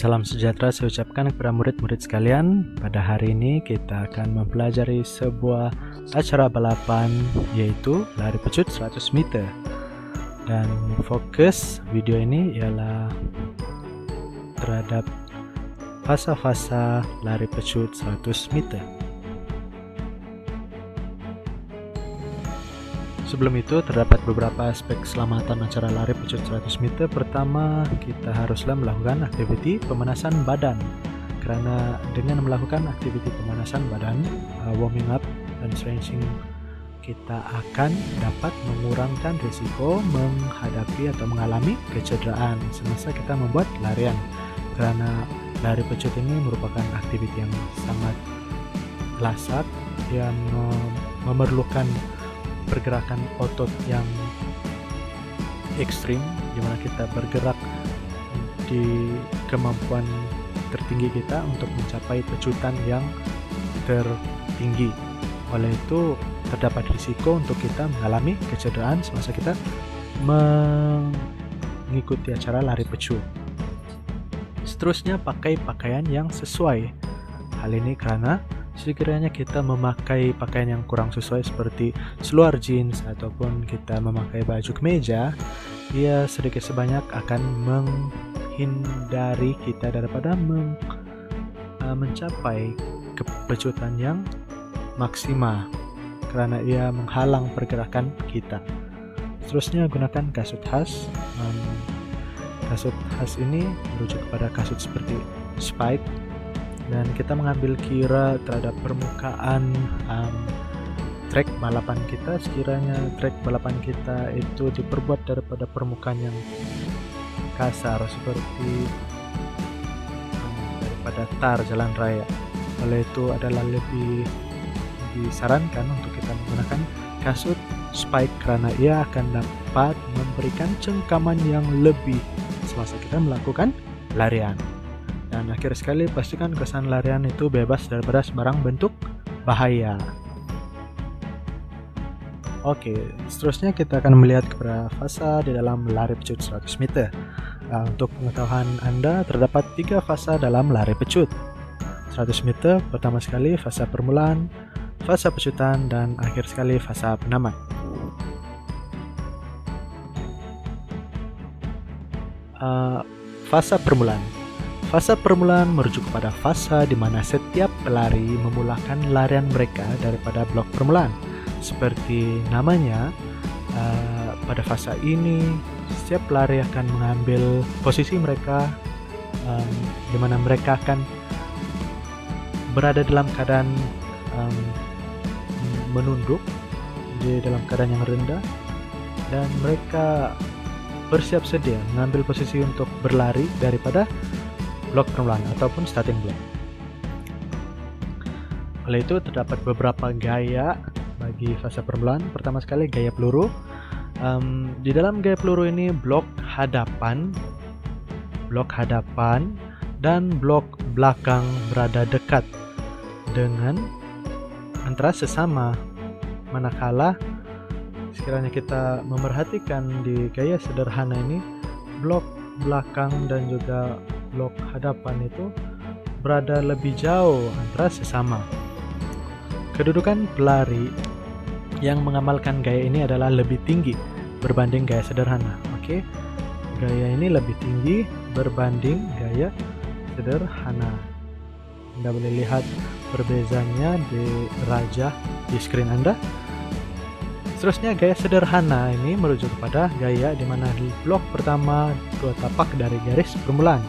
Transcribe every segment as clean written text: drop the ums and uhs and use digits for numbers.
Salam sejahtera saya ucapkan kepada murid-murid sekalian. Pada hari ini kita akan mempelajari sebuah acara balapan, yaitu lari pecut 100 meter. Dan fokus video ini ialah terhadap fasa-fasa lari pecut 100 meter. Sebelum itu, terdapat beberapa aspek keselamatan acara lari pecut 100 meter. Pertama, kita haruslah melakukan aktiviti pemanasan badan. Karena dengan melakukan aktiviti pemanasan badan, warming up dan stretching, kita akan dapat mengurangkan risiko menghadapi atau mengalami kecederaan semasa kita membuat larian. Karena lari pecut ini merupakan aktiviti yang sangat lasat yang memerlukan pergerakan otot yang ekstrim, di mana kita bergerak di kemampuan tertinggi kita untuk mencapai pecutan yang tertinggi. Oleh itu terdapat risiko untuk kita mengalami kecederaan semasa kita mengikuti acara lari pecut. Seterusnya, pakai pakaian yang sesuai. Hal ini karena sekiranya kita memakai pakaian yang kurang sesuai seperti seluar jeans ataupun kita memakai baju kemeja, ia sedikit sebanyak akan menghindari kita daripada mencapai kepecutan yang maksimal karena ia menghalang pergerakan kita. Seterusnya, gunakan kasut khas. Kasut khas ini merujuk kepada kasut seperti spike, dan kita mengambil kira terhadap permukaan trek balapan kita. Sekiranya trek balapan kita itu diperbuat daripada permukaan yang kasar seperti daripada tar jalan raya, oleh itu adalah lebih disarankan untuk kita menggunakan kasut spike karena ia akan dapat memberikan cengkaman yang lebih semasa kita melakukan larian. Dan akhir sekali, pastikan kesan larian itu bebas daripada sembarang bentuk bahaya. Oke, seterusnya kita akan melihat kepada fasa di dalam lari pecut 100 meter. Untuk pengetahuan Anda, terdapat 3 fasa dalam lari pecut 100 meter. Pertama sekali fasa permulaan, fasa pecutan, dan akhir sekali fasa penamat. Fasa permulaan. Fasa permulaan merujuk kepada fasa di mana setiap pelari memulakan larian mereka daripada blok permulaan. Seperti namanya, pada fasa ini setiap pelari akan mengambil posisi mereka di mana mereka akan berada dalam keadaan menunduk di dalam keadaan yang rendah, dan mereka bersiap sedia mengambil posisi untuk berlari daripada blok permulaan ataupun starting block. Oleh itu terdapat beberapa gaya bagi fase permulaan. Pertama sekali gaya peluru. Di dalam gaya peluru ini blok hadapan dan blok belakang berada dekat dengan antara sesama, manakala sekiranya kita memerhatikan di gaya sederhana ini, blok belakang dan juga blok hadapan itu berada lebih jauh antara sesama. Kedudukan pelari yang mengamalkan gaya ini adalah lebih tinggi berbanding gaya sederhana. Oke, gaya ini lebih tinggi berbanding gaya sederhana. Anda boleh lihat perbezaannya di rajah di screen Anda. Seterusnya, gaya sederhana ini merujuk kepada gaya di mana di blok pertama 2 tapak dari garis permulaan,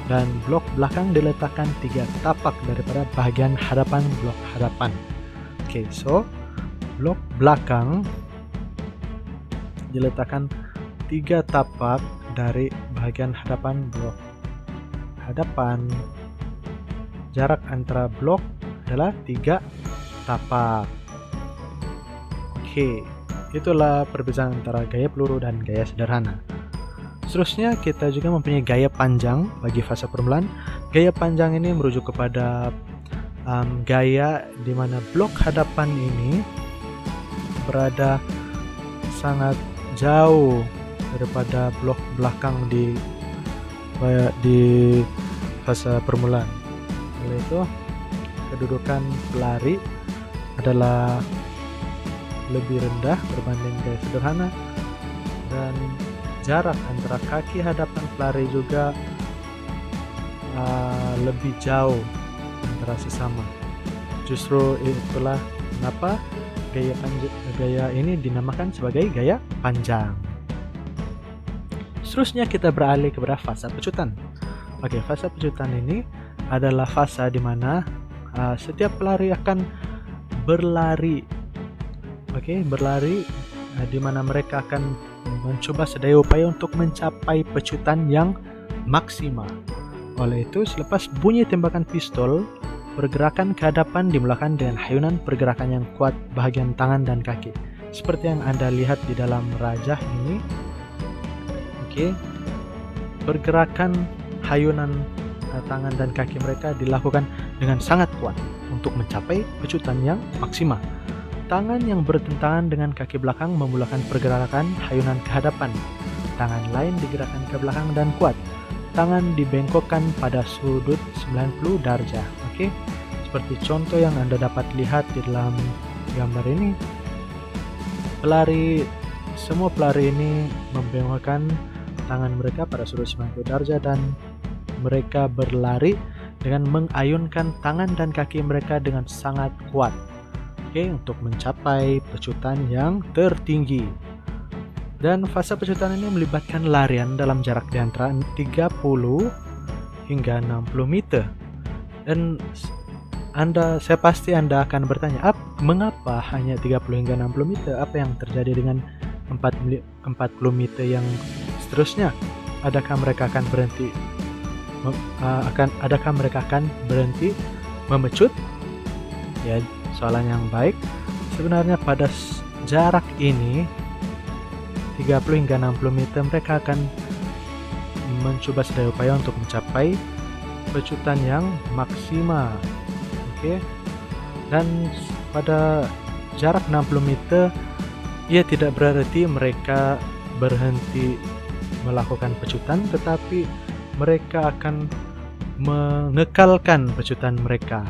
dan blok belakang diletakkan 3 tapak daripada bahagian hadapan blok hadapan. Oke, so blok belakang diletakkan 3 tapak dari bahagian hadapan blok hadapan. Jarak antara blok adalah 3 tapak. Oke, itulah perbedaan antara gaya peluru dan gaya sederhana. Seterusnya, kita juga mempunyai gaya panjang bagi fase permulaan. Gaya panjang ini merujuk kepada gaya di mana blok hadapan ini berada sangat jauh daripada blok belakang di fase permulaan. Oleh itu, kedudukan pelari adalah lebih rendah berbanding gaya sederhana, dan jarak antara kaki hadapan pelari juga lebih jauh antara sesama. Justru itulah kenapa gaya ini dinamakan sebagai gaya panjang. Seterusnya kita beralih kepada fasa pecutan. Oke, fasa pecutan ini adalah fasa di mana setiap pelari akan berlari. Berlari di mana mereka akan mencoba sedaya upaya untuk mencapai pecutan yang maksimal. Oleh itu, selepas bunyi tembakan pistol, pergerakan ke hadapan dimulakan dengan hayunan pergerakan yang kuat bahagian tangan dan kaki. Seperti yang Anda lihat di dalam rajah ini. Pergerakan hayunan tangan dan kaki mereka dilakukan dengan sangat kuat untuk mencapai pecutan yang maksimal. Tangan yang bertentangan dengan kaki belakang memulakan pergerakan hayunan ke hadapan. Tangan lain digerakkan ke belakang dan kuat. Tangan dibengkokkan pada sudut 90 darjah. Seperti contoh yang Anda dapat lihat di dalam gambar ini. Semua pelari ini membengkokkan tangan mereka pada sudut 90 darjah dan mereka berlari dengan mengayunkan tangan dan kaki mereka dengan sangat kuat. Untuk mencapai pecutan yang tertinggi. Dan fase pecutan ini melibatkan larian dalam jarak di antara 30 hingga 60 meter. Dan saya pasti Anda akan bertanya, mengapa hanya 30 hingga 60 meter? Apa yang terjadi dengan 40 meter yang seterusnya? Adakah mereka akan berhenti? Adakah mereka akan berhenti memecut? Ya, soalan yang baik. Sebenarnya pada jarak ini 30 hingga 60 meter mereka akan mencoba sedaya upaya untuk mencapai pecutan yang maksimal. Dan pada jarak 60 meter ia tidak berarti mereka berhenti melakukan pecutan, tetapi mereka akan mengekalkan pecutan mereka.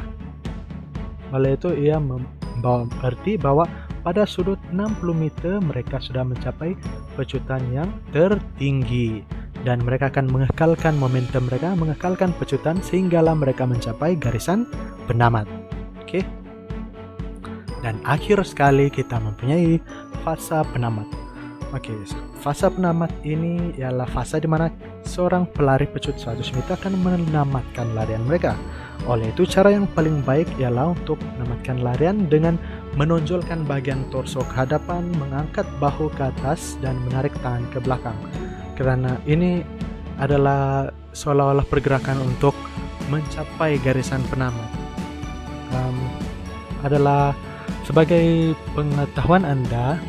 Oleh itu ia membawa arti bahwa pada sudut 60 meter mereka sudah mencapai pecutan yang tertinggi dan mereka akan mengekalkan momentum mereka, mengekalkan pecutan sehinggalah mereka mencapai garisan penamat. Dan akhir sekali kita mempunyai fasa penamat. Fasa penamat ini ialah fasa di mana seorang pelari pecut 100 meter akan menamatkan larian mereka. Oleh itu, cara yang paling baik ialah untuk menamatkan larian dengan menonjolkan bagian torso ke hadapan, mengangkat bahu ke atas, dan menarik tangan ke belakang. Karena ini adalah seolah-olah pergerakan untuk mencapai garisan penamat. Adalah sebagai pengetahuan Anda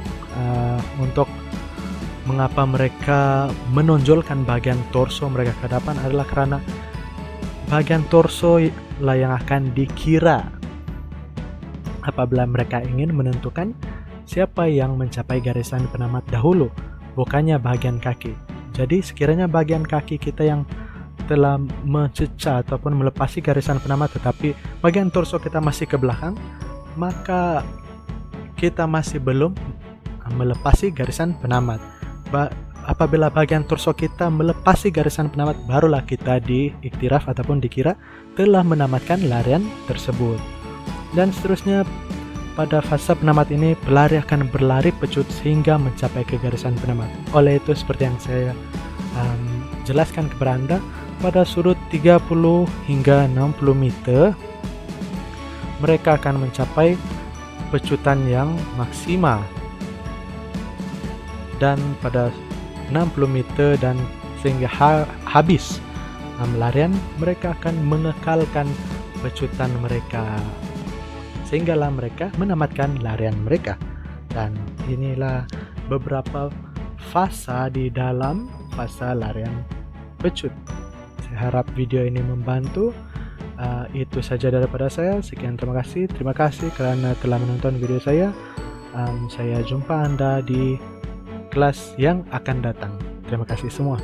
untuk mengapa mereka menonjolkan bagian torso mereka ke hadapan adalah karena bagian torso lah yang akan dikira apabila mereka ingin menentukan siapa yang mencapai garisan penamat dahulu, bukannya bagian kaki. Jadi sekiranya bagian kaki kita yang telah mencecah ataupun melepasi garisan penamat tetapi bagian torso kita masih ke belakang, maka kita masih belum melepasi garisan penamat. Apabila bagian torso kita melepasi garisan penamat, barulah kita diiktiraf ataupun dikira telah menamatkan larian tersebut. Dan seterusnya pada fase penamat ini pelari akan berlari pecut sehingga mencapai ke garisan penamat. Oleh itu seperti yang saya jelaskan kepada Anda, pada sudut 30 hingga 60 meter mereka akan mencapai pecutan yang maksimal. Dan pada 60 meter dan sehingga habis larian, mereka akan mengekalkan pecutan mereka sehinggalah mereka menamatkan larian mereka. Dan inilah beberapa fasa di dalam fasa larian pecut. Saya harap video ini membantu. Itu saja daripada saya. Sekian, terima kasih karena telah menonton video saya. Saya jumpa Anda di kelas yang akan datang. Terima kasih semua.